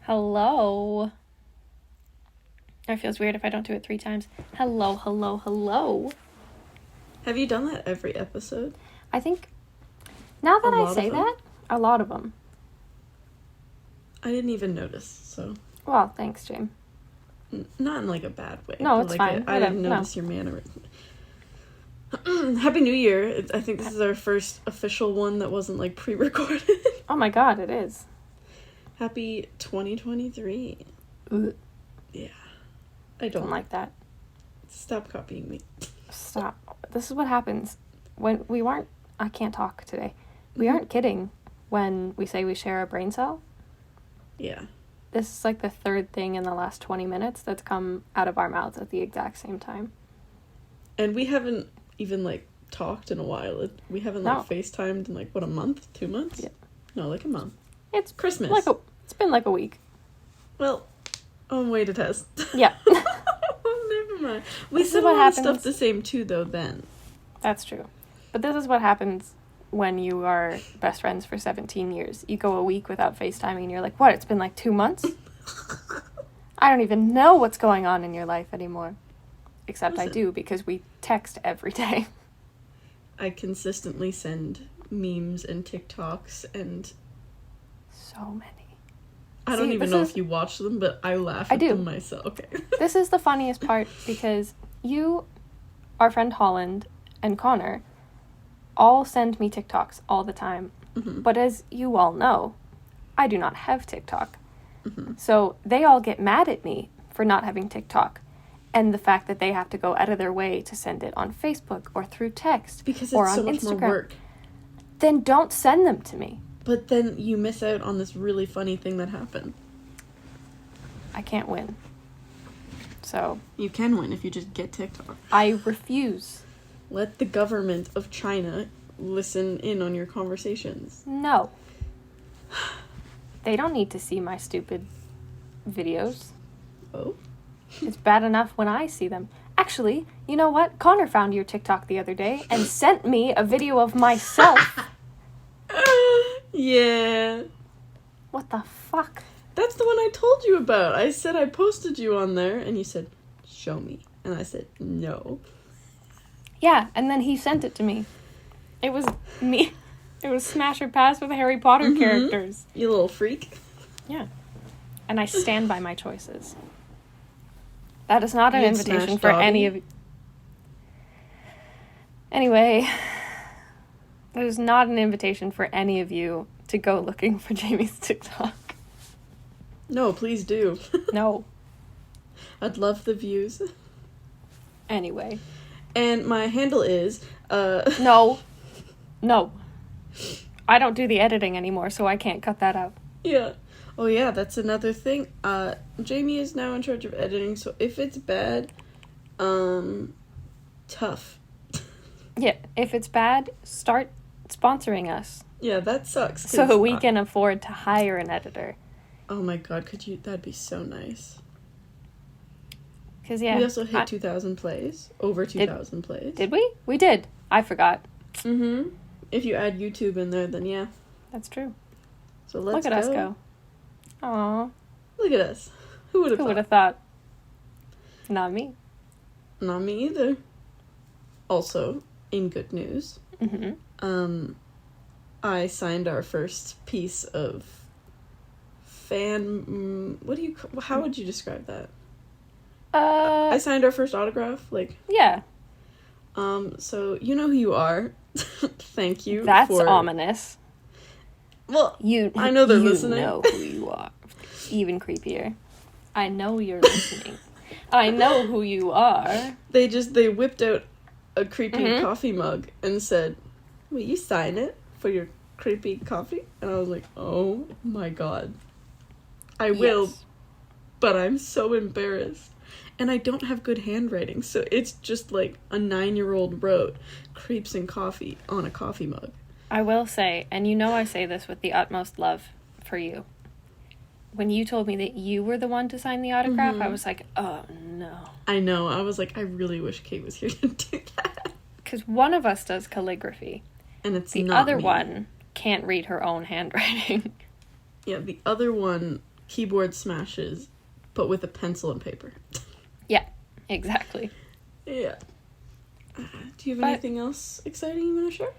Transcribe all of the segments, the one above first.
Hello. It feels weird if I don't do it 3 times. Hello, hello, hello. Have you done that every episode? I think, now that I say that, a lot of them. I didn't even notice, so. Well, thanks, James. Not in, like, a bad way. No, it's fine. I didn't notice your mannerism. Happy New Year. I think this is our first official one that wasn't, like, pre-recorded. Oh my god, it is. Happy 2023. Ugh. Yeah. I don't like that. Stop copying me. Stop. This is what happens when we weren't... I can't talk today. We aren't kidding when we say we share a brain cell. Yeah. This is like the third thing in the last 20 minutes that's come out of our mouths at the exact same time. And we haven't even, like, talked in a while. We haven't, like, FaceTimed in, like, what, a month? 2 months? Yeah. No, like a month. It's Christmas. It's been like a week. Well, on way to test. Yeah. Never mind. We said a lot of stuff the same, too, though, then. That's true. But this is what happens when you are best friends for 17 years. You go a week without FaceTiming and you're like, what, it's been like 2 months? I don't even know what's going on in your life anymore. Except I do, because we text every day. I consistently send memes and TikToks and... So many. I don't even know if you watch them, but I laugh at them myself. Okay. This is the funniest part, because you, our friend Holland, and Connor all send me TikToks all the time. Mm-hmm. But as you all know, I do not have TikTok. Mm-hmm. So they all get mad at me for not having TikTok. And the fact that they have to go out of their way to send it on Facebook or through text because or it's on so much Instagram. More work. Then don't send them to me. But then you miss out on this really funny thing that happened. I can't win. So. You can win if you just get TikTok. I refuse. Let the government of China listen in on your conversations. No. They don't need to see my stupid videos. Oh? It's bad enough when I see them. Actually, you know what? Connor found your TikTok the other day and sent me a video of myself. Yeah. What the fuck? That's the one I told you about. I said I posted you on there, and you said, show me. And I said, no. Yeah, and then he sent it to me. It was me. It was Smash or Pass with Harry Potter characters. You little freak. Yeah. And I stand by my choices. That is not an invitation for any of you. Anyway, that is not an invitation for any of you to go looking for Jamie's TikTok. No, please do. No. I'd love the views. Anyway. And my handle is, No. No. I don't do the editing anymore, so I can't cut that out. Yeah. Oh yeah, that's another thing. Jamie is now in charge of editing, so if it's bad, tough. Yeah, if it's bad, start sponsoring us. Yeah, that sucks. So we can afford to hire an editor. Oh my god, that'd be so nice. Because, yeah. We also hit 2,000 plays. Over 2,000 plays. Did we? We did. I forgot. Mm-hmm. If you add YouTube in there, then yeah. That's true. So let's Look at us go. Aww. Look at us. Who would have thought? Not me. Not me either. Also, in good news, I signed our first piece of fan... How would you describe that? I signed our first autograph, like... Yeah. So, you know who you are. Thank you. That's ominous. Well, I know they're listening. You know who you are. Even creepier. I know you're listening. I know who you are. They whipped out a creepy coffee mug and said, will you sign it for your creepy coffee? And I was like, oh my god. I will, but I'm so embarrassed. And I don't have good handwriting, so it's just like a 9-year-old wrote creeps and coffee on a coffee mug. I will say, and you know I say this with the utmost love for you, when you told me that you were the one to sign the autograph, I was like, oh no. I know. I was like, I really wish Kate was here to do that. Because one of us does calligraphy. And it's the not other me. one can't read her own handwriting. Yeah, the other one keyboard smashes, but with a pencil and paper. Yeah, exactly. Yeah. Do you have anything else exciting you want to share?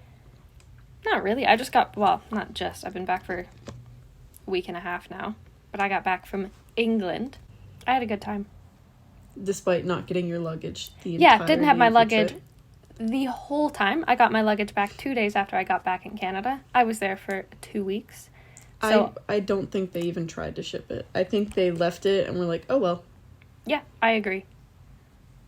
Not really. I just got, well, not just. I've been back for a week and a half now. But I got back from England. I had a good time. Despite not getting your luggage the entire Yeah, didn't have my luggage trip. the whole time. I got my luggage back 2 days after I got back in Canada. I was there for 2 weeks. So I don't think they even tried to ship it. I think they left it and were like, oh well. Yeah, I agree.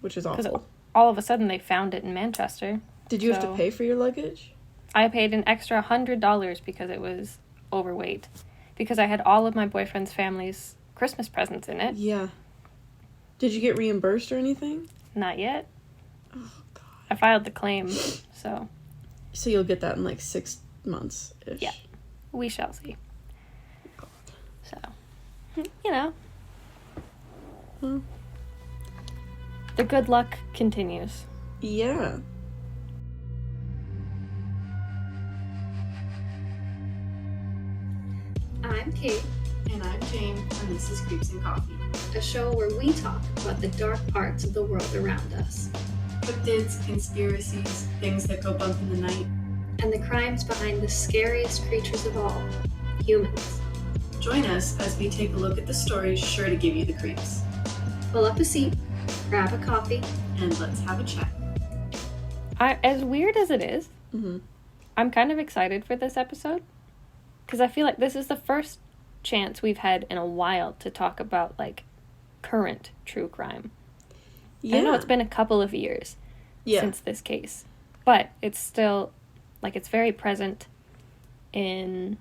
Which is awful. All of a sudden they found it in Manchester. Did you have to pay for your luggage? I paid an extra $100 because it was overweight. Because I had all of my boyfriend's family's Christmas presents in it. Yeah. Did you get reimbursed or anything? Not yet. Oh, God. I filed the claim, so... So you'll get that in like 6 months-ish. Yeah. We shall see. So, you know. Hmm. The good luck continues. Yeah. I'm Kate. And I'm Jane, and this is Creeps and Coffee. A show where we talk about the dark parts of the world around us. Cryptids, conspiracies, things that go bump in the night. And the crimes behind the scariest creatures of all, humans. Join us as we take a look at the stories sure to give you the creeps. Pull up a seat, grab a coffee, and let's have a chat. As weird as it is, I'm kind of excited for this episode. Because I feel like this is the first chance we've had in a while to talk about, like, current true crime. Yeah. I know it's been a couple of years since this case. But it's still, like, it's very present in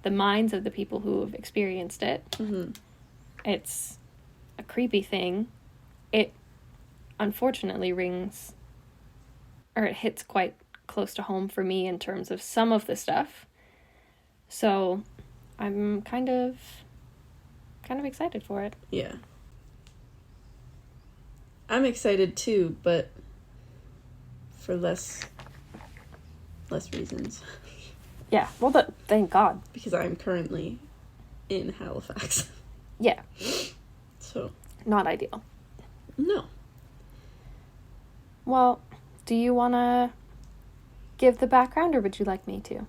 the minds of the people who have experienced it. Mm-hmm. It's a creepy thing. It, unfortunately, it hits quite close to home for me in terms of some of the stuff. So, I'm kind of excited for it. Yeah. I'm excited too, but for less reasons. Yeah, well, thank God. Because I'm currently in Halifax. Yeah. So. Not ideal. No. Well, do you want to give the background, or would you like me to?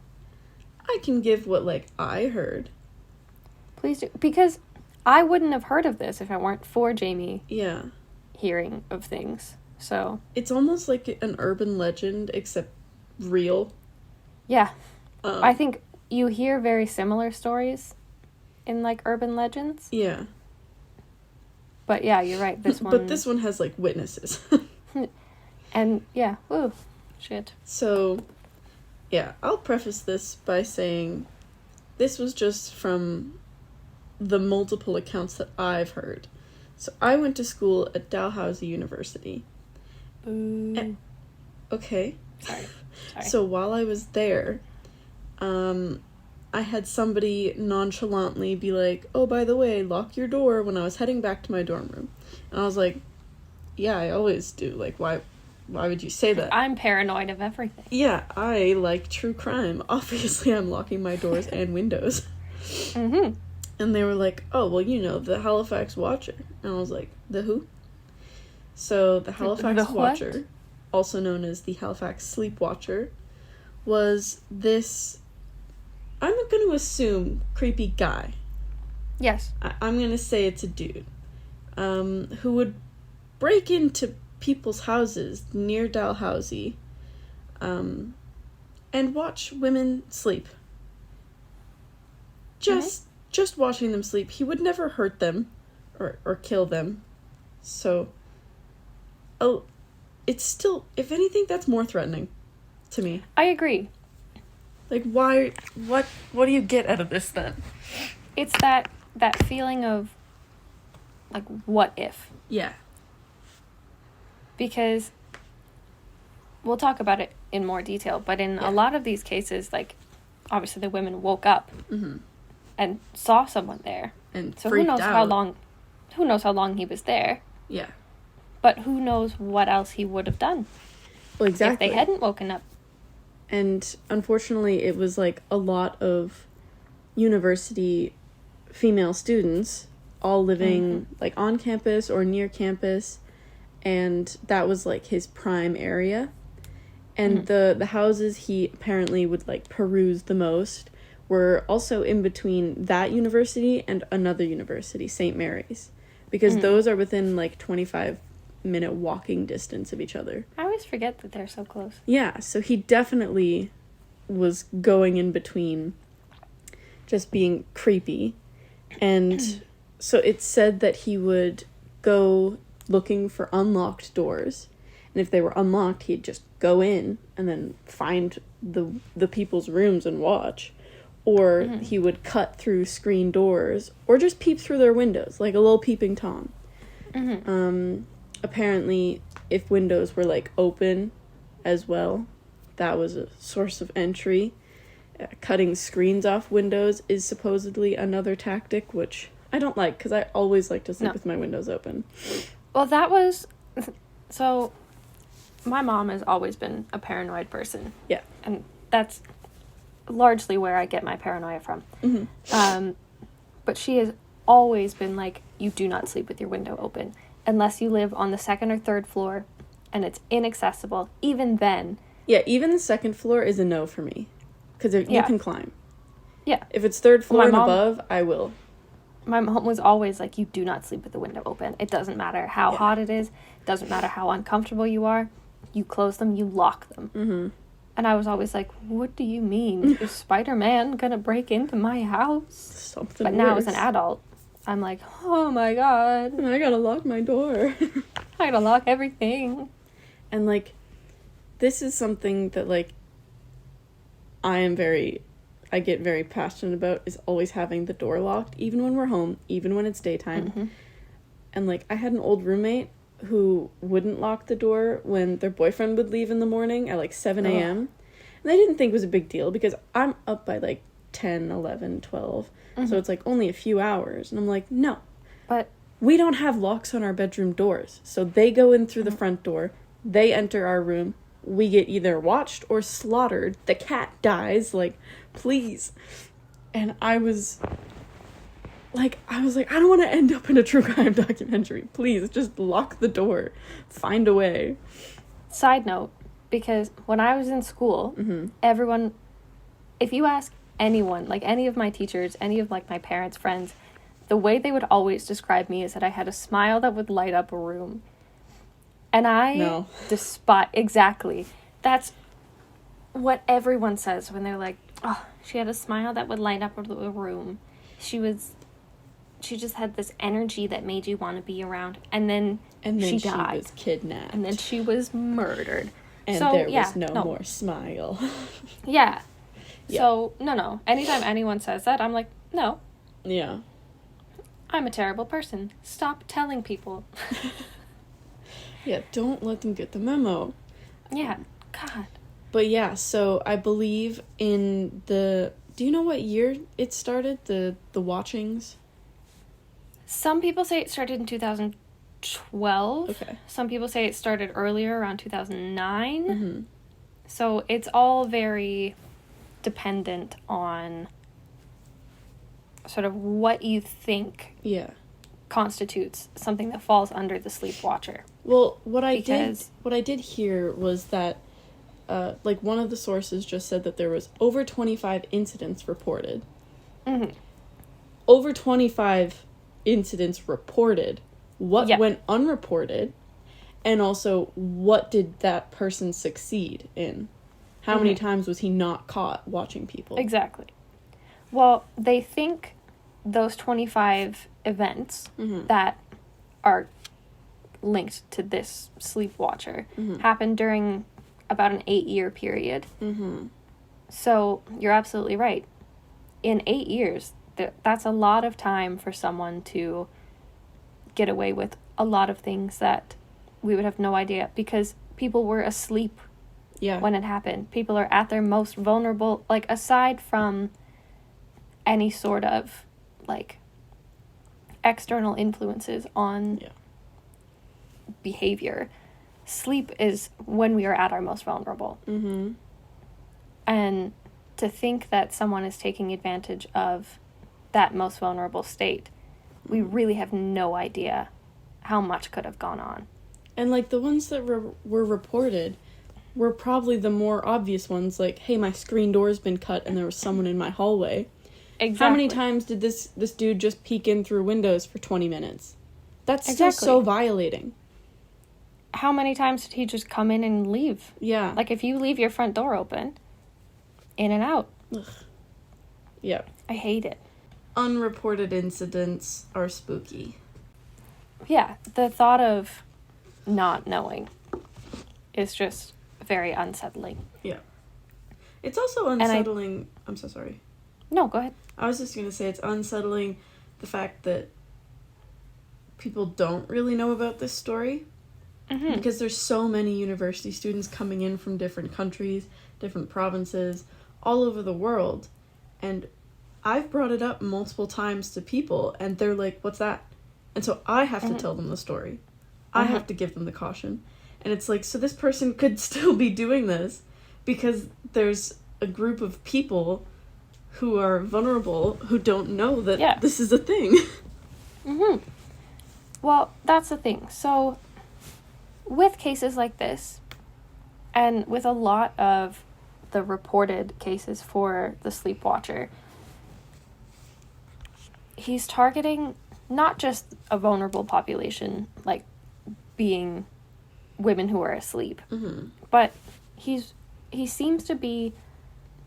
I can give what, I heard. Please do. Because I wouldn't have heard of this if it weren't for Jamie. Yeah. Hearing of things. So. It's almost like an urban legend, except real. Yeah. I think you hear very similar stories in, urban legends. Yeah. But, yeah, you're right. This one... But this one has, witnesses. And, yeah. Ooh. Shit. So... Yeah, I'll preface this by saying this was just from the multiple accounts that I've heard. So I went to school at Dalhousie University. Ooh. Okay. Sorry. So while I was there, I had somebody nonchalantly be like, oh, by the way, lock your door when I was heading back to my dorm room. And I was like, yeah, I always do. Why would you say that? I'm paranoid of everything. Yeah, I like true crime. Obviously, I'm locking my doors and windows. Mm-hmm. And they were like, oh, well, the Halifax Watcher. And I was like, the who? So, the Halifax Watcher, also known as the Halifax Sleep Watcher, was this, I'm going to assume, creepy guy. Yes. I'm going to say it's a dude. Who would break into people's houses near Dalhousie, and watch women sleep. Just watching them sleep. He would never hurt them or kill them. So, it's still, if anything, that's more threatening to me. I agree. Why, what do you get out of this then? It's that feeling of, what if? Yeah. Because we'll talk about it in more detail, but in a lot of these cases, obviously the women woke up and saw someone there. And so freaked out. Who knows how long he was there. Yeah. But who knows what else he would have done. Well, exactly. If they hadn't woken up. And unfortunately, it was a lot of university female students, all living, like, on campus or near campus, and that was, like, his prime area. And the houses he apparently would, like, peruse the most were also in between that university and another university, St. Mary's. Because those are within, like, 25-minute walking distance of each other. I always forget that they're so close. Yeah, so he definitely was going in between just being creepy. And so it said that he would go looking for unlocked doors. And if they were unlocked, he'd just go in and then find the people's rooms and watch. Or he would cut through screen doors or just peep through their windows, like a little peeping Tom. Apparently, if windows were, like, open as well, that was a source of entry. Cutting screens off windows is supposedly another tactic, which I don't like, because I always like to sleep with my windows open. Well, that was... So, my mom has always been a paranoid person. Yeah. And that's largely where I get my paranoia from. But she has always been like, you do not sleep with your window open. Unless you live on the second or third floor, and it's inaccessible. Even then... Yeah, even the second floor is a no for me. Because you can climb. Yeah. If it's third floor and above, I will. My mom was always like, you do not sleep with the window open. It doesn't matter how hot it is. It doesn't matter how uncomfortable you are. You close them, you lock them. And I was always like, what do you mean? Is Spider-Man gonna break into my house? Something But now as an adult, I'm like, oh my god. I gotta lock my door. I gotta lock everything. And, like, this is something that, like, I get very passionate about, is always having the door locked, even when we're home, even when it's daytime. And, like, I had an old roommate who wouldn't lock the door when their boyfriend would leave in the morning at, like, 7 a.m. And I didn't think it was a big deal, because I'm up by, like, 10, 11, 12. So it's, like, only a few hours. And I'm like, no. But we don't have locks on our bedroom doors. So they go in through the front door. They enter our room. We get either watched or slaughtered. The cat dies. Like, please. And I was like, I don't want to end up in a true crime documentary. Please, just lock the door. Find a way. Side note, because when I was in school, everyone, if you ask anyone, like any of my teachers, any of, like, my parents' friends, the way they would always describe me is that I had a smile that would light up a room. And I despise... Exactly. That's what everyone says when they're like, oh, she had a smile that would light up a room. She just had this energy that made you want to be around. And then she died. She was kidnapped. And then she was murdered. And so, there was no more smile. Yeah. So, no. Anytime anyone says that, I'm like, no. Yeah. I'm a terrible person. Stop telling people. Yeah, don't let them get the memo. Yeah, God. But yeah, so I believe in the... Do you know what year it started, the watchings? Some people say it started in 2012. Okay. Some people say it started earlier, around 2009. So it's all very dependent on sort of what you think constitutes something that falls under the sleep watcher. Well, what I did hear was that, like, one of the sources just said that there was over 25 incidents reported. Over 25 incidents reported. What went unreported? And also, what did that person succeed in? How many times was he not caught watching people? Exactly. Well, they think those 25 events that are linked to this sleep watcher happened during about an 8-year period. So you're absolutely right. In 8 years, that's a lot of time for someone to get away with a lot of things that we would have no idea, because people were asleep when it happened. People are at their most vulnerable, like, aside from any sort of, like, external influences on behavior. Sleep is when we are at our most vulnerable. And to think that someone is taking advantage of that most vulnerable state, we really have no idea how much could have gone on. And, like, the ones that were reported were probably the more obvious ones, like, hey, my screen door's been cut and there was someone in my hallway. Exactly. How many times did this dude just peek in through windows for 20 minutes? That's Exactly. still so violating. How many times did he just come in and leave? Yeah. Like, if you leave your front door open, in and out. Ugh. Yeah. I hate it. Unreported incidents are spooky. Yeah, the thought of not knowing is just very unsettling. Yeah. It's also unsettling... I'm so sorry. No, go ahead. I was just going to say it's unsettling the fact that people don't really know about this story. Mm-hmm. Because there's so many university students coming in from different countries, different provinces, all over the world. And I've brought it up multiple times to people, and they're like, what's that? And so I have to tell them the story. I have to give them the caution. And it's like, so this person could still be doing this because there's a group of people who are vulnerable who don't know that this is a thing. Mm-hmm. Well, that's the thing. So, with cases like this, and with a lot of the reported cases for the sleep watcher, he's targeting not just a vulnerable population, like being women who are asleep, but he seems to be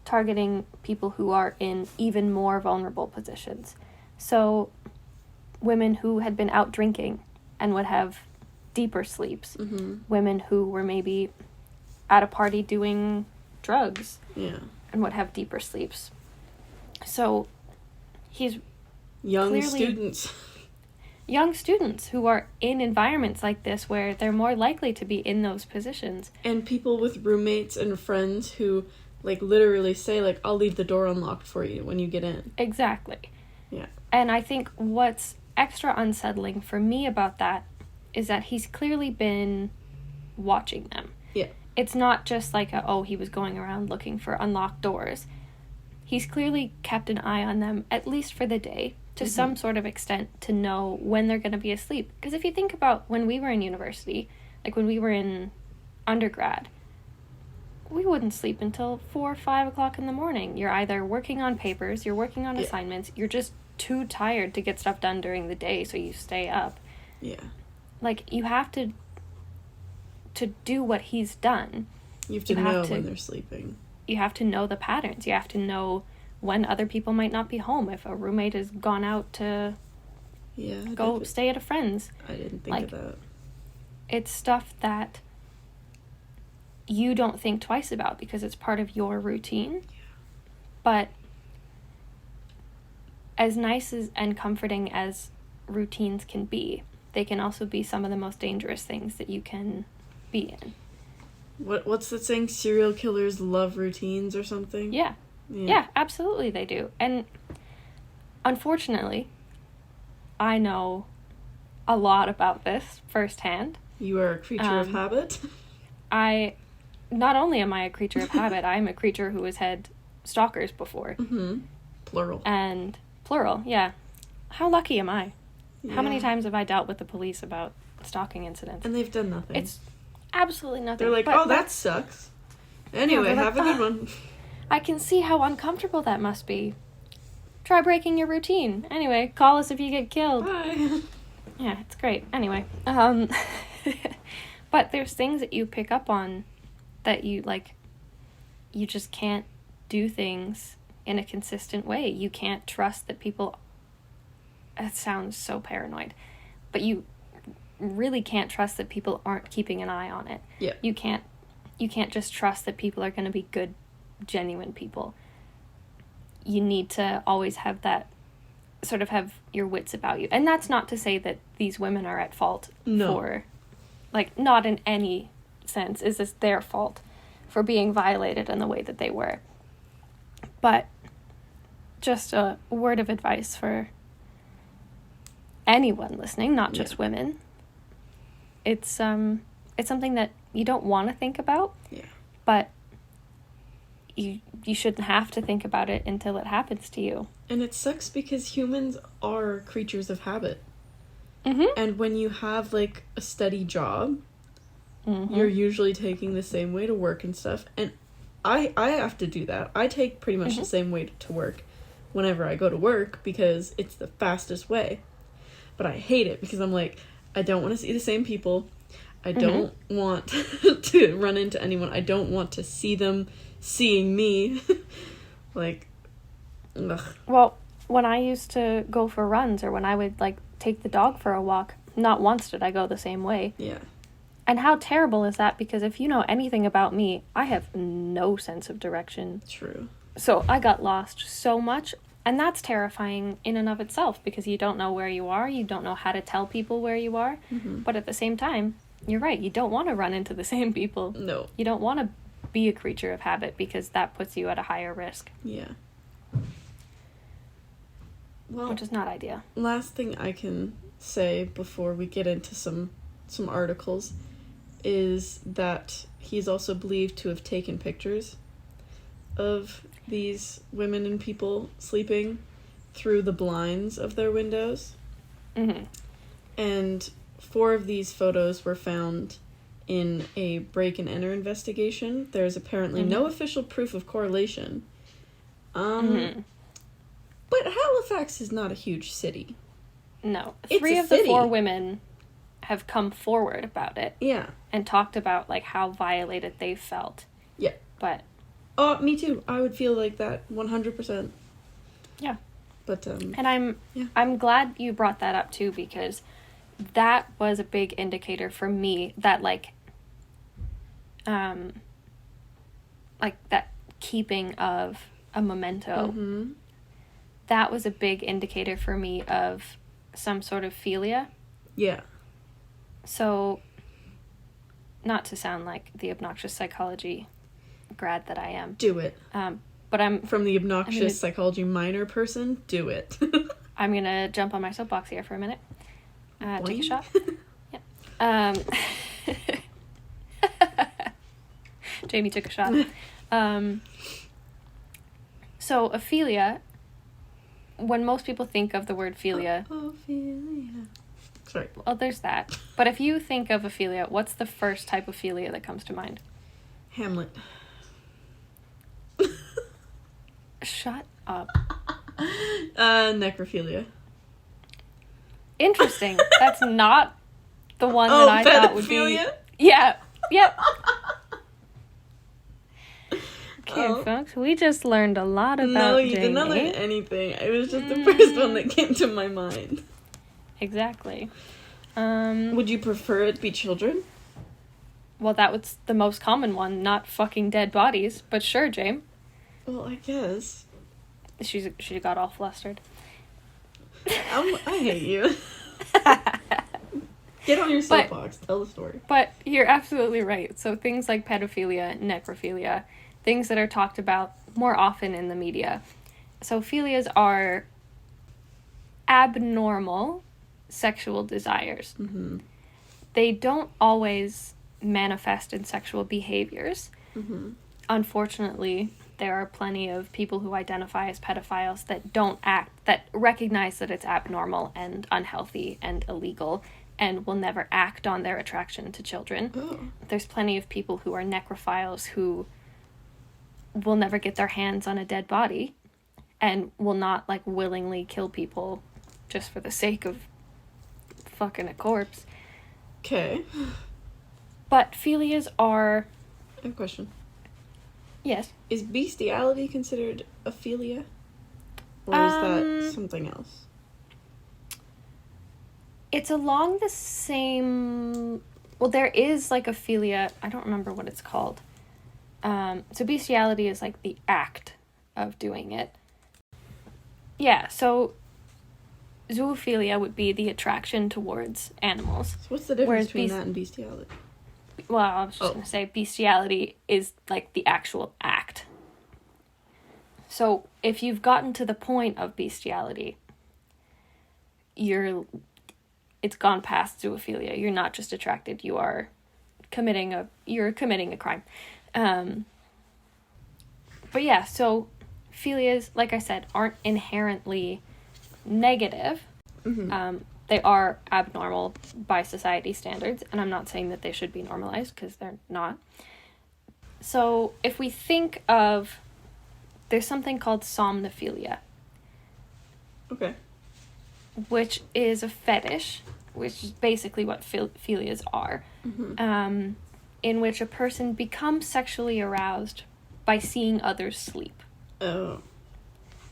targeting people who are in even more vulnerable positions. So, women who had been out drinking and would have deeper sleeps. Women who were maybe at a party doing drugs and would have deeper sleeps. So he's young students who are in environments like this where they're more likely to be in those positions. And people with roommates and friends who, like, literally say, like, I'll leave the door unlocked for you when you get in. Exactly. Yeah. And I think what's extra unsettling for me about that is that he's clearly been watching them. Yeah. It's not just like he was going around looking for unlocked doors. He's clearly kept an eye on them, at least for the day, to some sort of extent, to know when they're going to be asleep. Because if you think about when we were in university, like when we were in undergrad, we wouldn't sleep until 4 or 5 o'clock in the morning. You're either working on papers, you're working on assignments, you're just too tired to get stuff done during the day, so you stay up. Yeah. Like, you have to do what he's done. You have to know when they're sleeping. You have to know the patterns. You have to know when other people might not be home. If a roommate has gone out to go stay at a friend's. I didn't think of that. It's stuff that you don't think twice about because it's part of your routine. Yeah. But as nice and comforting as routines can be, they can also be some of the most dangerous things that you can be in. What's the saying? Serial killers love routines or something? Yeah. Yeah, absolutely they do. And unfortunately, I know a lot about this firsthand. You are a creature of habit? Not only am I a creature of habit, I'm a creature who has had stalkers before. Plural. And plural, yeah. How lucky am I? Yeah. How many times have I dealt with the police about stalking incidents? And they've done nothing. It's absolutely nothing. They're like, that sucks. Anyway, have a good one. I can see how uncomfortable that must be. Try breaking your routine. Anyway, call us if you get killed. Bye. Yeah, it's great. Anyway, but there's things that you pick up on that you just can't do things in a consistent way. You can't trust that people... It sounds so paranoid, but you really can't trust that people aren't keeping an eye on it. Yeah. You can't just trust that people are going to be good, genuine people. You need to always have that, sort of have your wits about you. And that's not to say that these women are at fault for, not in any sense is this their fault for being violated in the way that they were. But just a word of advice for anyone listening, not just women. It's something that you don't want to think about, but you shouldn't have to think about it until it happens to you. And it sucks because humans are creatures of habit. And when you have, like, a steady job, you're usually taking the same way to work and stuff. And I have to do that. I take pretty much the same way to work whenever I go to work because it's the fastest way. But I hate it because I'm like, I don't want to see the same people. I don't want to run into anyone. I don't want to see them seeing me. Like, ugh. Well, when I used to go for runs or when I would, like, take the dog for a walk, not once did I go the same way. Yeah. And how terrible is that? Because if you know anything about me, I have no sense of direction. True. So I got lost so much. And that's terrifying in and of itself because you don't know where you are. You don't know how to tell people where you are. But at the same time, you're right. You don't want to run into the same people. No. You don't want to be a creature of habit because that puts you at a higher risk. Yeah. Well, which is not ideal. Last thing I can say before we get into some articles is that he's also believed to have taken pictures of these women and people sleeping through the blinds of their windows. And 4 of these photos were found in a break-and-enter investigation. There's apparently no official proof of correlation. But Halifax is not a huge city. No. It's 3 a of the city. 4 women have come forward about it. Yeah. And talked about, like, how violated they felt. Yeah. But... Oh, me too. I would feel like that 100%. Yeah. But, And I'm glad you brought that up, too, because that was a big indicator for me that, like that keeping of a memento, that was a big indicator for me of some sort of philia. Yeah. So, not to sound like the obnoxious psychology grad that I am. Do it. But I'm... From the obnoxious psychology minor person, do it. I'm gonna jump on my soapbox here for a minute. Take a shot. Jamie took a shot. So, aphilia, when most people think of the word philia... Ophelia. Sorry. Well, there's that. But if you think of aphilia, what's the first type of philia that comes to mind? Hamlet. Shut up. Necrophilia. Interesting. That's not the one that I thought would be... Yeah. Yep. Okay, folks, we just learned a lot about No, you Jamie. did not learn anything. It was just the first one that came to my mind. Exactly. Would you prefer it be children? Well, that was the most common one, not fucking dead bodies. But sure, James. Well, I guess. She got all flustered. I hate you. Get on your soapbox. Tell the story. But you're absolutely right. So things like pedophilia, necrophilia, things that are talked about more often in the media. So philias are abnormal sexual desires. They don't always manifest in sexual behaviors. Unfortunately, there are plenty of people who identify as pedophiles that don't act, that recognize that it's abnormal and unhealthy and illegal and will never act on their attraction to children. There's plenty of people who are necrophiles who will never get their hands on a dead body and will not, like, willingly kill people just for the sake of fucking a corpse. Okay. But philias are... I have a question. Yes. Is bestiality considered a philia? Or is that something else? It's along the same... Well, there is, like, a philia... I don't remember what it's called. So bestiality is, like, the act of doing it. Yeah, so zoophilia would be the attraction towards animals. So what's the difference between that and bestiality? Well, I was just going to say bestiality is, like, the actual act. So if you've gotten to the point of bestiality, it's gone past zoophilia. You're not just attracted, you're committing a crime. But yeah, so philias, like I said, aren't inherently negative. They are abnormal by society standards, and I'm not saying that they should be normalized, because they're not. So if we think of, there's something called somnophilia. Okay. Which is a fetish, which is basically what philias are, in which a person becomes sexually aroused by seeing others sleep. Oh.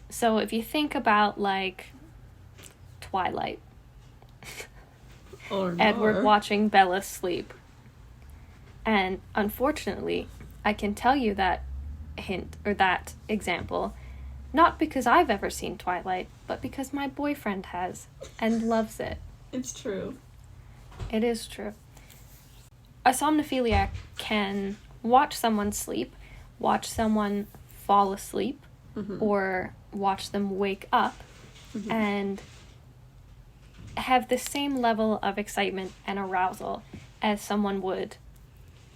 So if you think about, like, Twilight, Or Edward watching Bella sleep, and unfortunately, I can tell you that hint, or that example, not because I've ever seen Twilight, but because my boyfriend has, and loves it. It's true. It is true. A somnophiliac can watch someone sleep, watch someone fall asleep, or watch them wake up, and have the same level of excitement and arousal as someone would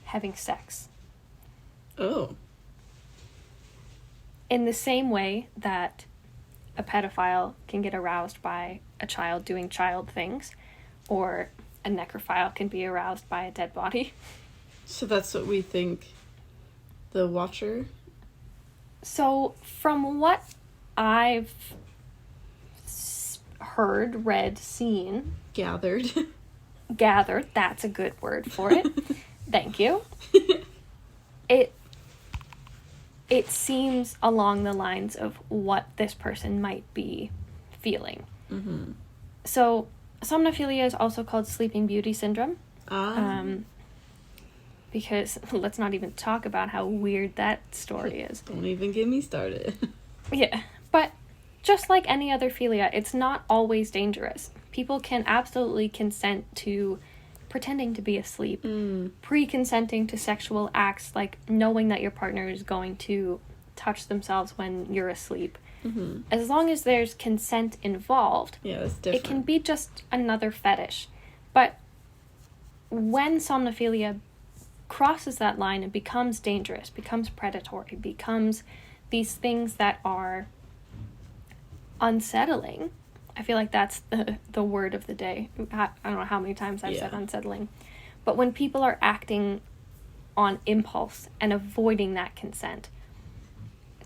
having sex. Oh. In the same way that a pedophile can get aroused by a child doing child things, or a necrophile can be aroused by a dead body. So that's what we think the Watcher? So from what I've heard, read, seen, Gathered, that's a good word for it. Thank you. It seems along the lines of what this person might be feeling. So somnophilia is also called Sleeping Beauty syndrome. Because let's not even talk about how weird that story is. Don't even get me started. Yeah, but just like any other philia, it's not always dangerous. People can absolutely consent to pretending to be asleep, pre-consenting to sexual acts, like knowing that your partner is going to touch themselves when you're asleep. As long as there's consent involved, Yeah, that's different. it can be just another fetish. But when somnophilia crosses that line, it becomes dangerous, becomes predatory, becomes these things that are unsettling. I feel like that's the word of the day. I don't know how many times I've said unsettling. But when people are acting on impulse and avoiding that consent,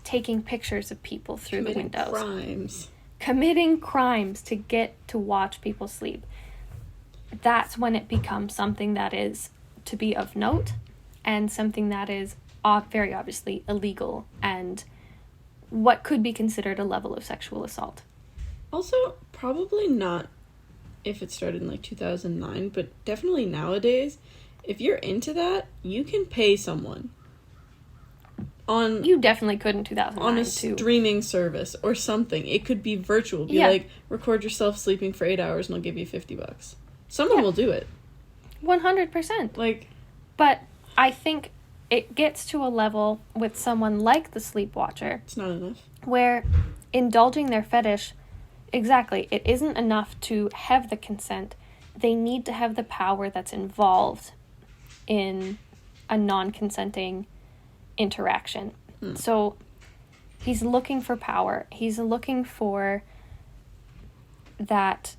taking pictures of people through the windows, committing crimes to get to watch people sleep, that's when it becomes something that is to be of note, and something that is very obviously illegal, and what could be considered a level of sexual assault. Also, probably not if it started in like 2009, but definitely nowadays, if you're into that, you can pay someone. You definitely could in 2009 on a too. Streaming service or something. It could be virtual. Be like, record yourself sleeping for 8 hours and I'll give you $50. Someone will do it. 100%. Like, but I think it gets to a level with someone like the Sleep Watcher. It's not enough. Where indulging their fetish, exactly, it isn't enough to have the consent. They need to have the power that's involved in a non-consenting interaction. So he's looking for power. He's looking for that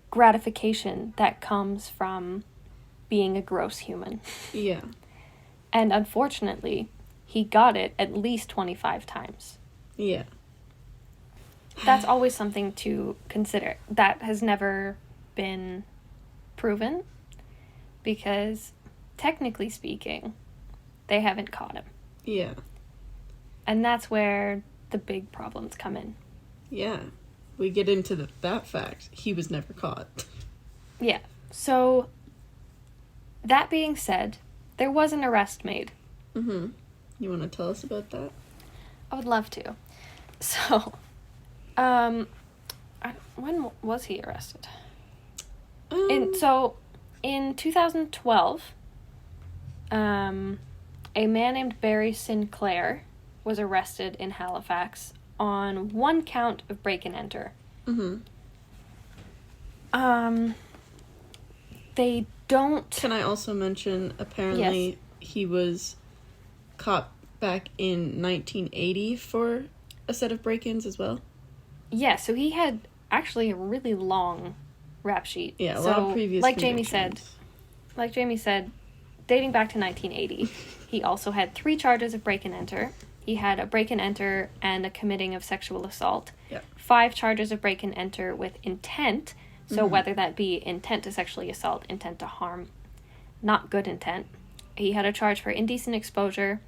gratification that comes from being a gross human. Yeah. And unfortunately, he got it at least 25 times. Yeah. That's always something to consider. That has never been proven, because technically speaking, they haven't caught him. Yeah. And that's where the big problems come in. Yeah. We get into that fact. He was never caught. Yeah. So, that being said, there was an arrest made. You want to tell us about that? I would love to. So, when was he arrested? In 2012, a man named Barry Sinclair was arrested in Halifax on one count of break and enter. They don't... Can I also mention, apparently, he was caught back in 1980 for a set of break-ins as well. Yeah, so he had actually a really long rap sheet. Yeah, a lot of previous Like Jamie said, dating back to 1980, he also had 3 charges of break and enter. He had a break and enter and a committing of sexual assault. Yep. 5 charges of break and enter with intent. So whether that be intent to sexually assault, intent to harm, not good intent. He had a charge for indecent exposure,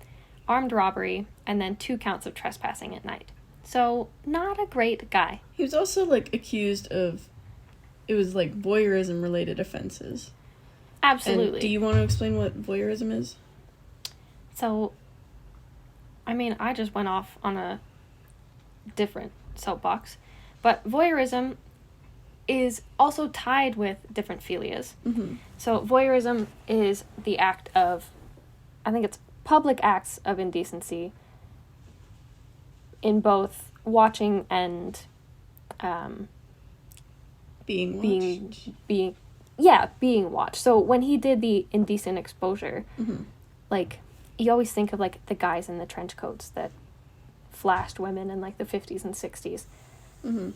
armed robbery, and then 2 counts of trespassing at night. So, not a great guy. He was also, like, accused of, it was, like, voyeurism-related offenses. Absolutely. And do you want to explain what voyeurism is? So, I mean, I just went off on a different soapbox. But voyeurism is also tied with different philias. Mm-hmm. So, voyeurism is the act of, I think it's public acts of indecency in both watching and being watched. So when he did the indecent exposure, like, you always think of, like, the guys in the trench coats that flashed women in, like, the 50s and 60s. Mm-hmm.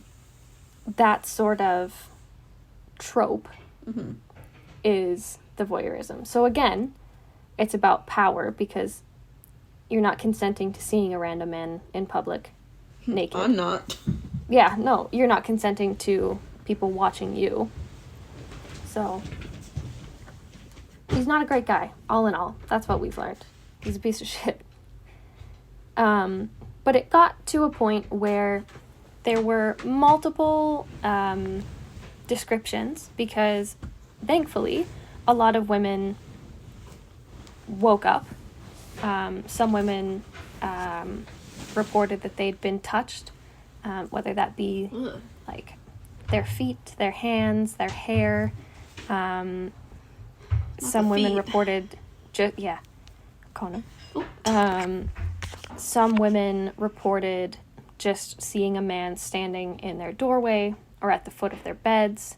That sort of trope Mm-hmm. is the voyeurism. So again, it's about power because you're not consenting to seeing a random man in public naked. I'm not. Yeah, no, you're not consenting to people watching you. So, he's not a great guy, all in all. That's what we've learned. He's a piece of shit. But it got to a point where there were multiple descriptions because, thankfully, a lot of women woke up. Some women reported that they'd been touched, whether that be like their feet, their hands, their hair. Some women reported Conan. Some women reported just seeing a man standing in their doorway or at the foot of their beds.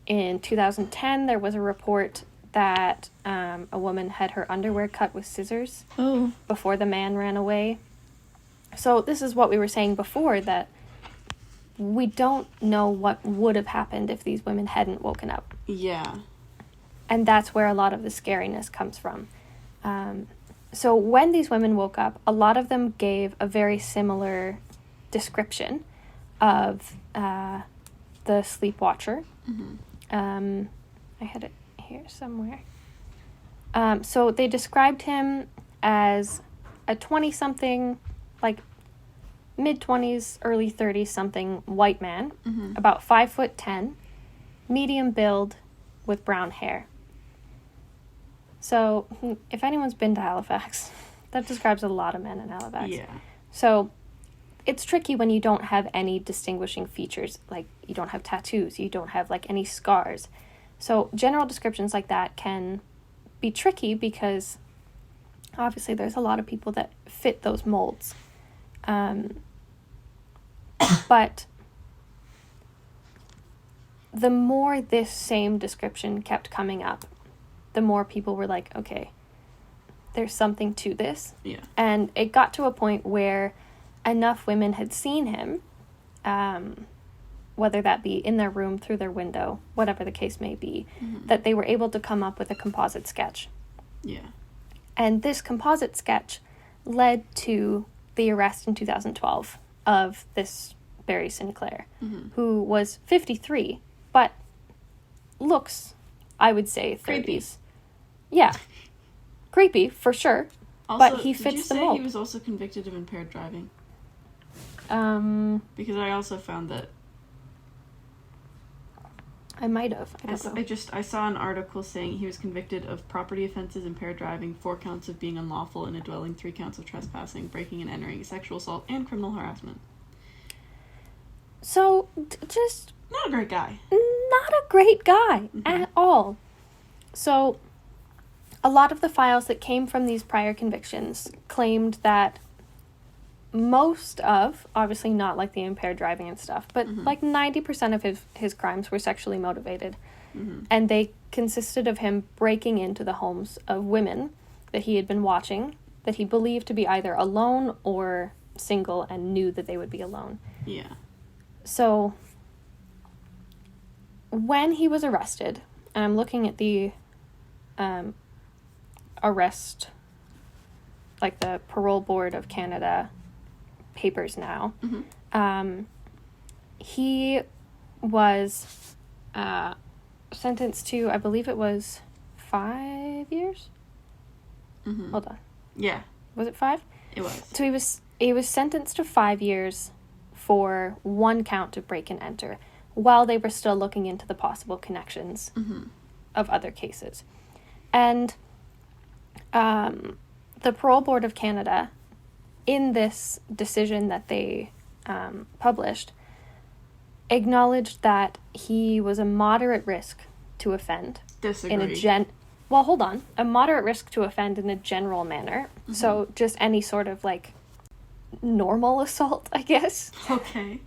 In 2010, there was a report that a woman had her underwear cut with scissors before the man ran away. So this is what we were saying before, that we don't know what would have happened if these women hadn't woken up. Yeah. And that's where a lot of the scariness comes from. So when these women woke up, a lot of them gave a very similar description of the sleep watcher. I had it here somewhere. So they described him as a 20-something, like mid-20s, early 30s-something white man, about 5'10", medium build, with brown hair. So, if anyone's been to Halifax, that describes a lot of men in Halifax. Yeah. So, it's tricky when you don't have any distinguishing features, like you don't have tattoos, you don't have like any scars. So, general descriptions like that can be tricky because obviously there's a lot of people that fit those molds. But the more this same description kept coming up, the more people were like, okay, there's something to this. Yeah. And it got to a point where enough women had seen him, whether that be in their room, through their window, whatever the case may be, that they were able to come up with a composite sketch. Yeah. And this composite sketch led to the arrest in 2012 of this Barry Sinclair, who was 53, but looks, I would say, 30s. Creepy. Yeah. Creepy, for sure. Also, but he fits did you the say mold. he was also convicted of impaired driving? I Because I also found that might have. I don't know. I saw an article saying he was convicted of property offenses, impaired driving, 4 counts of being unlawful in a dwelling, 3 counts of trespassing, breaking and entering, sexual assault, and criminal harassment. So, just Not a great guy. not a great guy at all. So, a lot of the files that came from these prior convictions claimed that most of, obviously not like the impaired driving and stuff, but like 90% of his crimes were sexually motivated. And they consisted of him breaking into the homes of women that he had been watching that he believed to be either alone or single and knew that they would be alone. Yeah. So when he was arrested, and I'm looking at the arrest, like the Parole Board of Canada papers now, he was sentenced to, I believe it was 5 years? Hold on. Yeah. Was it 5? It was. So he was sentenced to 5 years for one count of break and enter, while they were still looking into the possible connections of other cases. And the Parole Board of Canada, in this decision that they published, acknowledged that he was a moderate risk to offend. Disagree. Well, hold on. A moderate risk to offend in a general manner. So just any sort of, like, normal assault, I guess. Okay.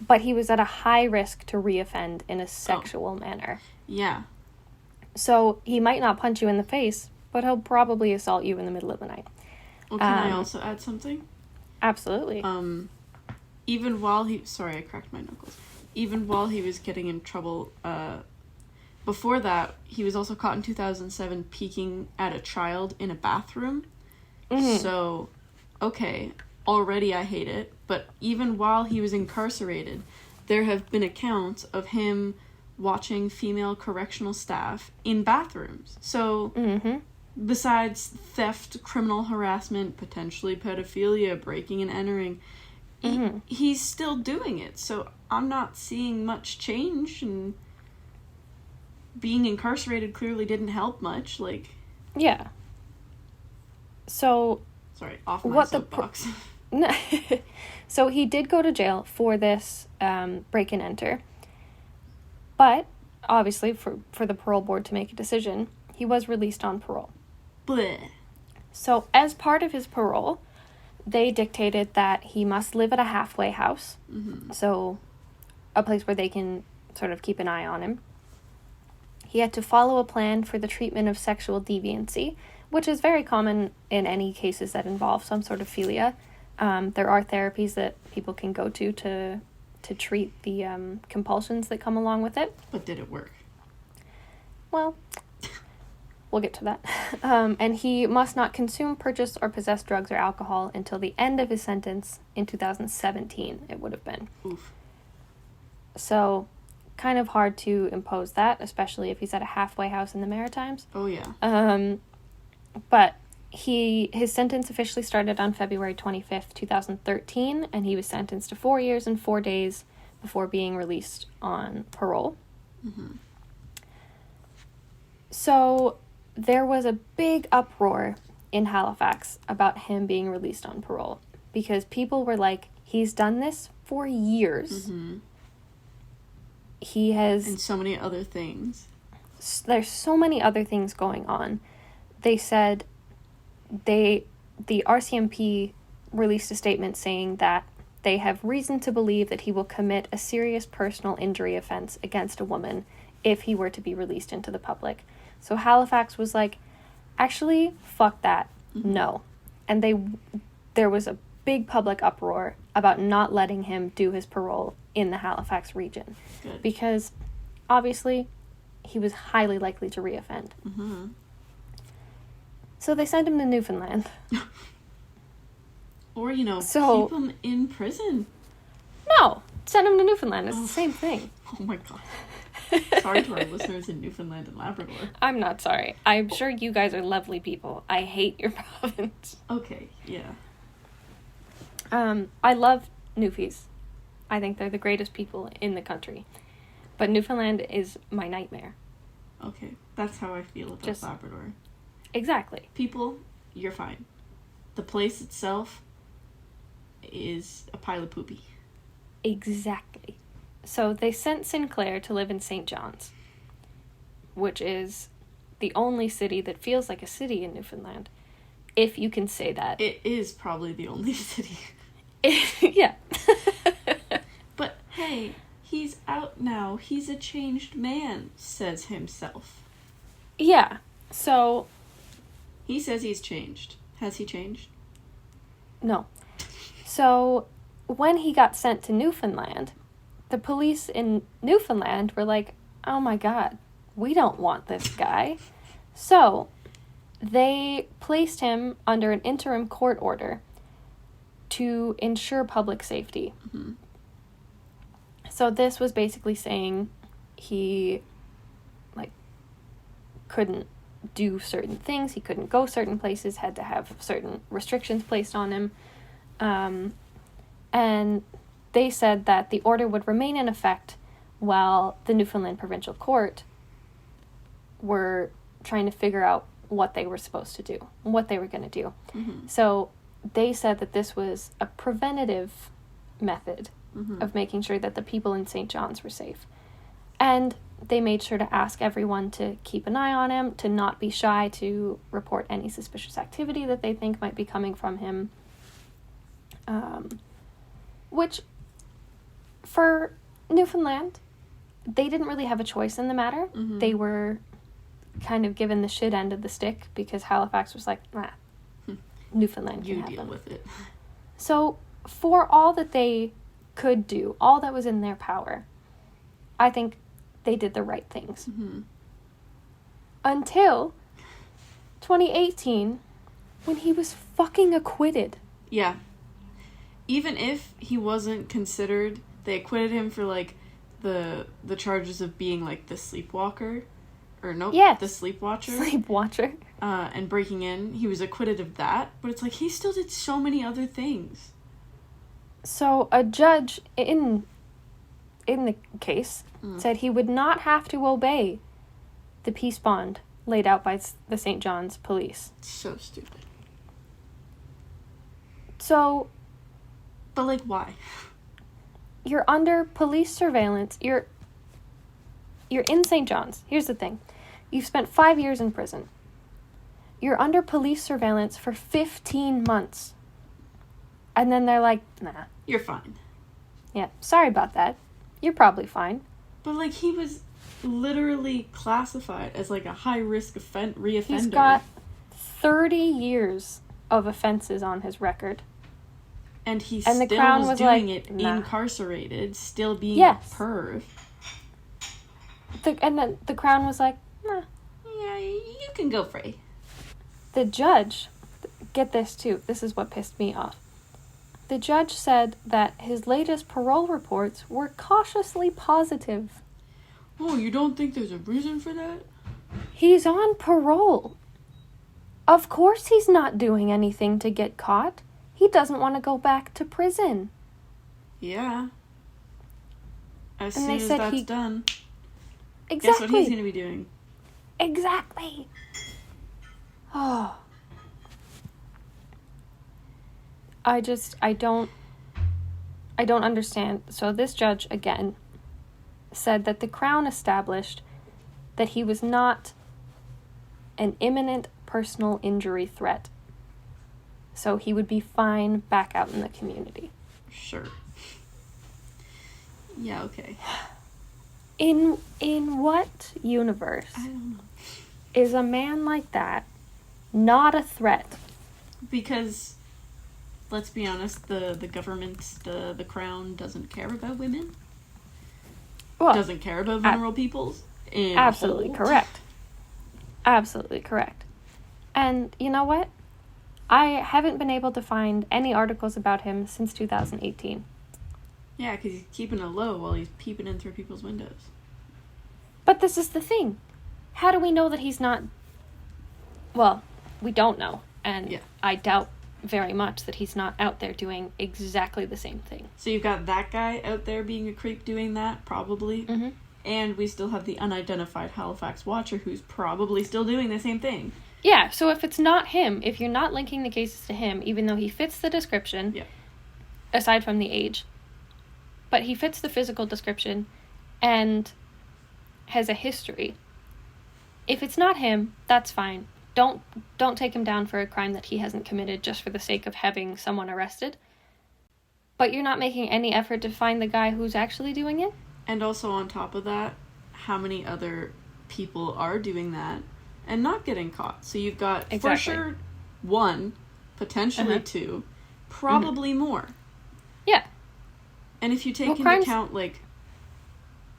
But he was at a high risk to reoffend in a sexual manner. Yeah. So he might not punch you in the face, but he'll probably assault you in the middle of the night. Well, can I also add something? Absolutely. Even while he... Sorry, I cracked my knuckles. Even while he was getting in trouble... Before that, he was also caught in 2007 peeking at a child in a bathroom. So, okay, already I hate it. But even while he was incarcerated, there have been accounts of him watching female correctional staff in bathrooms. So, besides theft, criminal harassment, potentially pedophilia, breaking and entering, he's still doing it. So, I'm not seeing much change, and being incarcerated clearly didn't help much. Like, yeah. So, sorry, off my soapbox. So he did go to jail for this break and enter, but obviously for the parole board to make a decision, he was released on parole. Bleh. So as part of his parole, they dictated that he must live at a halfway house, so a place where they can sort of keep an eye on him. He had to follow a plan for the treatment of sexual deviancy, which is very common in any cases that involve some sort of philia. There are therapies that people can go to treat the compulsions that come along with it. But did it work? Well, we'll get to that. And he must not consume, purchase, or possess drugs or alcohol until the end of his sentence in 2017, it would have been. Oof. So, kind of hard to impose that, especially if he's at a halfway house in the Maritimes. Oh, yeah. But his sentence officially started on February 25th, 2013, and he was sentenced to 4 years and 4 days before being released on parole. So there was a big uproar in Halifax about him being released on parole, because people were like, he's done this for years. He has... And so many other things. There's so many other things going on. They said the RCMP released a statement saying that they have reason to believe that he will commit a serious personal injury offense against a woman if he were to be released into the public. So Halifax was like, actually, fuck that. No. And there was a big public uproar about not letting him do his parole in the Halifax region. Good. Because, obviously, he was highly likely to reoffend. So they sent him to Newfoundland. Or, keep him in prison. No! Send him to Newfoundland. It's the same thing. Oh my god. Sorry to our listeners in Newfoundland and Labrador. I'm not sorry. I'm sure you guys are lovely people. I hate your province. Okay, yeah. I love Newfies. I think they're the greatest people in the country. But Newfoundland is my nightmare. Okay, that's how I feel about Labrador. Exactly. People, you're fine. The place itself is a pile of poopy. Exactly. So they sent Sinclair to live in St. John's, which is the only city that feels like a city in Newfoundland, if you can say that. It is probably the only city. Yeah. But hey, he's out now. He's a changed man, says himself. Yeah. So... He says he's changed. Has he changed? No. So, when he got sent to Newfoundland, the police in Newfoundland were like, oh my god, we don't want this guy. So, they placed him under an interim court order to ensure public safety. Mm-hmm. So this was basically saying he, couldn't do certain things, he couldn't go certain places, had to have certain restrictions placed on him. And they said that the order would remain in effect while the Newfoundland Provincial Court were trying to figure out what they were supposed to do, what they were going to do. Mm-hmm. So they said that this was a preventative method Mm-hmm. of making sure that the people in St. John's were safe. And they made sure to ask everyone to keep an eye on him, to not be shy to report any suspicious activity that they think might be coming from him. Which, for Newfoundland, they didn't really have a choice in the matter. Mm-hmm. They were kind of given the shit end of the stick because Halifax was like, nah, Newfoundland can You have deal them. with it. So, for all that they could do, all that was in their power, I think they did the right things. Mm-hmm. Until 2018, when he was fucking acquitted. Yeah. Even if he wasn't considered, they acquitted him for, the charges of being, the sleepwalker. Or, nope, Yes. the sleepwatcher. Sleepwatcher. And breaking in. He was acquitted of that. But it's he still did so many other things. So, a judge in the case said he would not have to obey the peace bond laid out by the St. John's police. So stupid. So, But, why? you're under police surveillance. You're in St. John's. Here's the thing. You've spent 5 years in prison. You're under police surveillance for 15 months. And then they're like, nah. You're fine. Yeah, sorry about that. You're probably fine. But, he was literally classified as, a high-risk reoffender. He's got 30 years of offenses on his record. And he And the still Crown was was doing like, it nah. incarcerated, still being Yes. a perv. And then the Crown was like, nah. Yeah, you can go free. The judge, get this too, this is what pissed me off. The judge said that his latest parole reports were cautiously positive. Oh, you don't think there's a reason for that? He's on parole. Of course he's not doing anything to get caught. He doesn't want to go back to prison. Yeah. As And soon they as said that's he- done, Exactly. guess what he's going to be doing? Exactly. Oh. I don't understand. So this judge, again, said that the Crown established that he was not an imminent personal injury threat. So he would be fine back out in the community. Sure. Yeah, okay. In what universe I don't know. is a man like that not a threat? Because, let's be honest, the government, the Crown doesn't care about women. Well, Doesn't care about vulnerable peoples. In absolutely whole. correct. Absolutely correct. And you know what? I haven't been able to find any articles about him since 2018. Yeah, because he's keeping it low while he's peeping in through people's windows. But this is the thing. How do we know that he's not... Well, we don't know. And Yeah. I doubt very much that he's not out there doing exactly the same thing. So you've got that guy out there being a creep doing that, probably. Mm-hmm. And we still have the unidentified Halifax Watcher who's probably still doing the same thing. Yeah, so if it's not him, if you're not linking the cases to him, even though he fits the description, Yeah. aside from the age, but he fits the physical description and has a history. If it's not him, that's fine. Don't take him down for a crime that he hasn't committed just for the sake of having someone arrested. But you're not making any effort to find the guy who's actually doing it? And also on top of that, how many other people are doing that and not getting caught? So you've got, for Exactly. sure, one, potentially 2, probably more. Yeah. And if you take into account, like,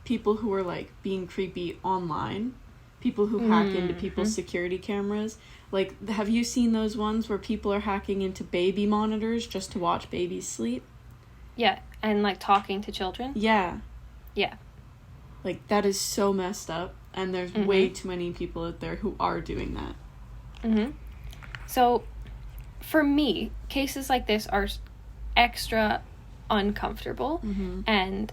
people who are, like, being creepy online, people who hack into people's security cameras, like, have you seen those ones where people are hacking into baby monitors just to watch babies sleep? Yeah, and, like, talking to children? Yeah. Yeah. Like, that is so messed up, and there's way too many people out there who are doing that. So, for me, cases like this are extra uncomfortable and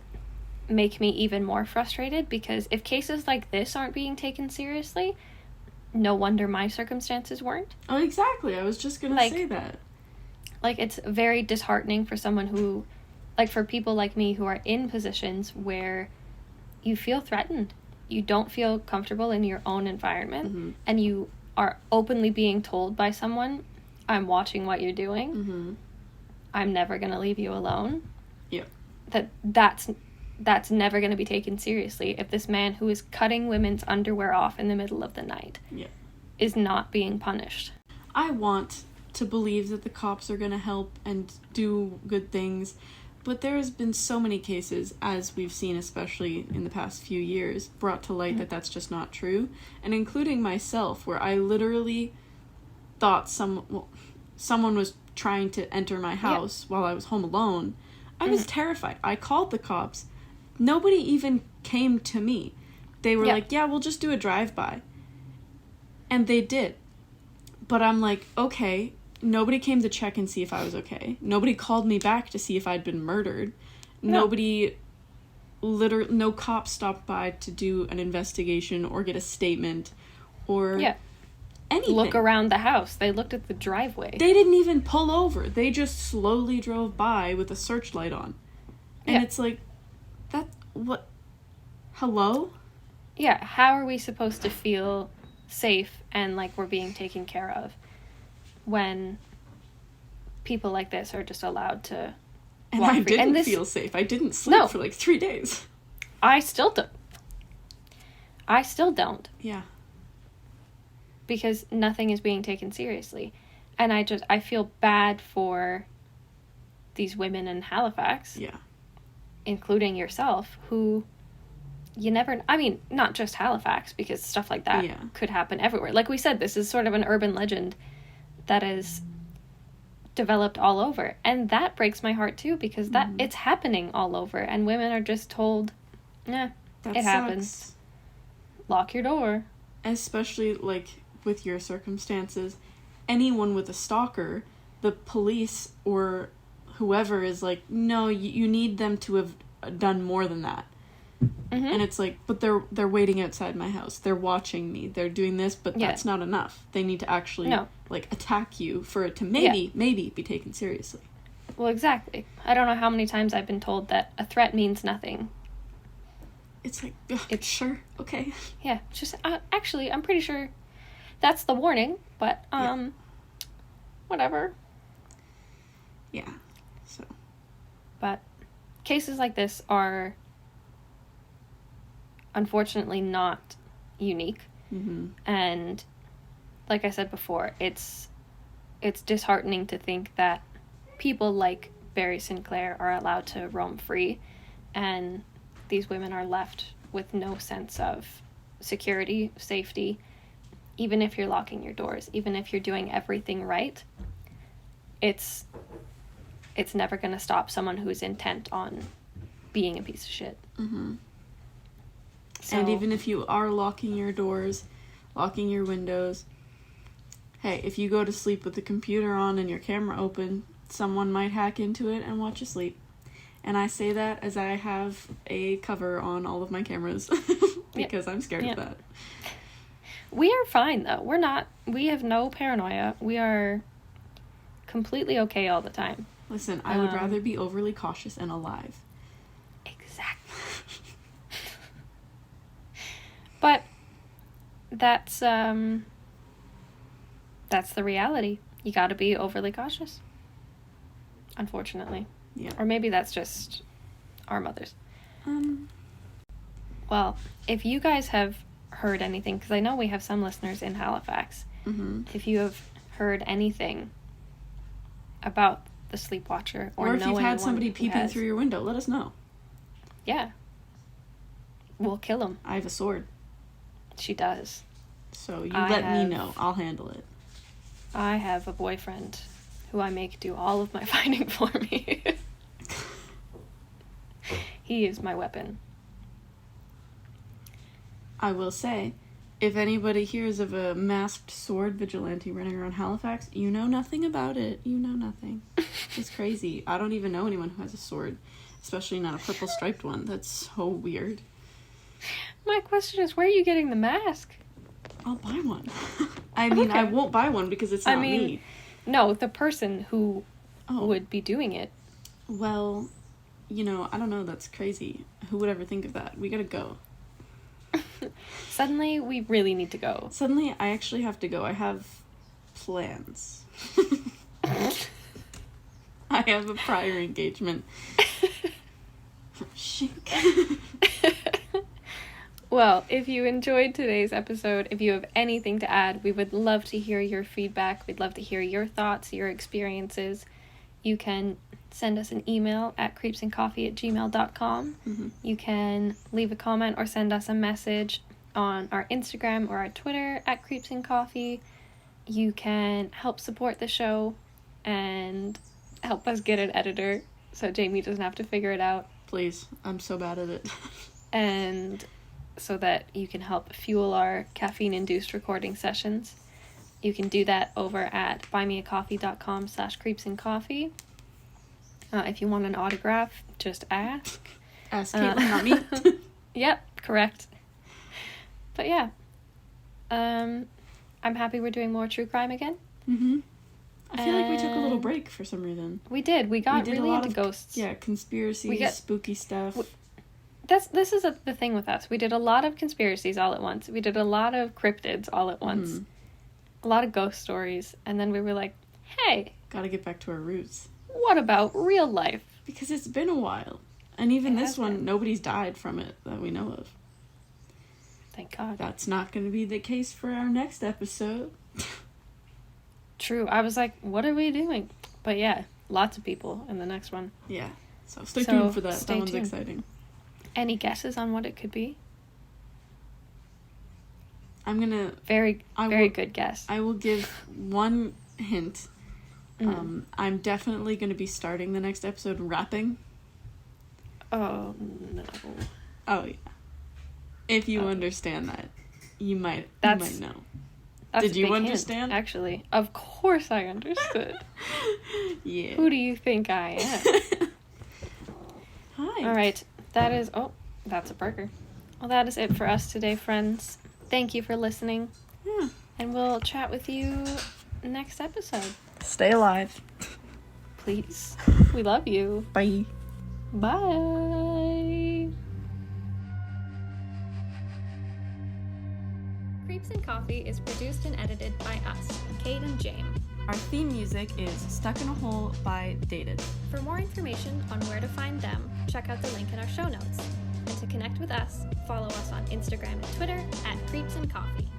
make me even more frustrated, because if cases like this aren't being taken seriously, no wonder my circumstances weren't. Oh, exactly. I was just gonna say that. Like, it's very disheartening for someone who, like, for people like me who are in positions where you feel threatened. You don't feel comfortable in your own environment, and you are openly being told by someone, I'm watching what you're doing. I'm never going to leave you alone. Yeah. That's never going to be taken seriously if this man who is cutting women's underwear off in the middle of the night is not being punished. I want to believe that the cops are going to help and do good things, but there has been so many cases, as we've seen, especially in the past few years, brought to light that that's just not true, and including myself, where I literally thought someone was trying to enter my house while I was home alone. I was terrified. I called the cops. Nobody even came to me. They were like, yeah, we'll just do a drive-by. And they did. But I'm like, okay, nobody came to check and see if I was okay. Nobody called me back to see if I'd been murdered. No cops stopped by to do an investigation or get a statement or anything. Look around the house. They looked at the driveway. They didn't even pull over. They just slowly drove by with a searchlight on. And it's like, what? Hello? Yeah, how are we supposed to feel safe and like we're being taken care of when people like this are just allowed to walk free? Didn't feel safe. I didn't sleep for like 3 days. I still don't. Yeah. Because nothing is being taken seriously. And I feel bad for these women in Halifax. Yeah. Including yourself, who you never... I mean, not just Halifax, because stuff like that could happen everywhere. Like we said, this is sort of an urban legend that is developed all over. And that breaks my heart, too, because it's happening all over. And women are just told, it happens. Lock your door. Especially, like, with your circumstances, anyone with a stalker, the police or whoever is like, no, you need them to have done more than that. And it's like, but they're waiting outside my house. They're watching me. They're doing this, but that's not enough. They need to actually, like, attack you for it to maybe be taken seriously. Well, exactly. I don't know how many times I've been told that a threat means nothing. It's like, it's sure, okay. Yeah, just, actually, I'm pretty sure that's the warning, but, whatever. Yeah, so. But cases like this are unfortunately not unique. And like I said before, it's disheartening to think that people like Barry Sinclair are allowed to roam free, and these women are left with no sense of security, safety. Even if you're locking your doors, even if you're doing everything right, it's never going to stop someone who's intent on being a piece of shit. So, and even if you are locking your doors, locking your windows, hey, if you go to sleep with the computer on and your camera open, someone might hack into it and watch you sleep. And I say that as I have a cover on all of my cameras because I'm scared of that. We are fine, though. We have no paranoia. We are completely okay all the time. Listen, I would rather be overly cautious and alive. Exactly. But that's the reality. You gotta be overly cautious. Unfortunately. Yeah. Or maybe that's just our mothers. Well, if you guys have heard anything, because I know we have some listeners in Halifax. If you have heard anything about the Sleep Watcher or if know you've had anyone somebody who peeping has. through your window, let us know. Yeah. We'll kill him. I have a sword. She does. So you let me know. I'll handle it. I have a boyfriend who I make do all of my fighting for me. He is my weapon. I will say, if anybody hears of a masked sword vigilante running around Halifax, you know nothing about it. You know nothing. It's crazy. I don't even know anyone who has a sword, especially not a purple striped one. That's so weird. My question is, where are you getting the mask? I'll buy one. I mean, okay. I won't buy one because it's not me. No, the person who would be doing it. Well, you know, I don't know. That's crazy. Who would ever think of that? We gotta go. Suddenly, we really need to go. Suddenly, I actually have to go. I have plans. I have a prior engagement. Shink. Well, if you enjoyed today's episode, if you have anything to add, we would love to hear your feedback. We'd love to hear your thoughts, your experiences. You can send us an email at creepsandcoffee@gmail.com. Mm-hmm. You can leave a comment or send us a message on our Instagram or our Twitter at creepsandcoffee. You can help support the show and help us get an editor so Jamie doesn't have to figure it out. Please, I'm so bad at it. And so that you can help fuel our caffeine-induced recording sessions. You can do that over at buymeacoffee.com/creepsandcoffee. If you want an autograph, just ask. Ask Caitlin, not me. Yep, correct. But yeah, I'm happy we're doing more true crime again. Mm-hmm. I feel like we took a little break for some reason. We did. We got really into ghosts. Yeah, conspiracies, spooky stuff. This is the thing with us. We did a lot of conspiracies all at once. We did a lot of cryptids all at once. Mm. A lot of ghost stories. And then we were like, hey. Gotta get back to our roots. What about real life? Because it's been a while. And even this one, nobody's died from it that we know of. Thank God. That's not going to be the case for our next episode. True. I was like, what are we doing? But yeah, lots of people in the next one. Yeah. So stay tuned for that. That one's tuned. Exciting. Any guesses on what it could be? I'm going to... Very good guess. I will give one hint. I'm definitely going to be starting the next episode rapping. Oh, no. Oh, yeah. If you understand that, you might know. Did you understand? Hint, actually. Of course I understood. Yeah. Who do you think I am? Hi. All right. That's a burger. Well, that is it for us today, friends. Thank you for listening. Yeah. And we'll chat with you next episode. Stay alive. Please. We love you. Bye. Bye. Creeps and Coffee is produced and edited by us, Kate and James. Our theme music is Stuck in a Hole by Dated. For more information on where to find them, check out the link in our show notes. And to connect with us, follow us on Instagram and Twitter at Creeps and Coffee.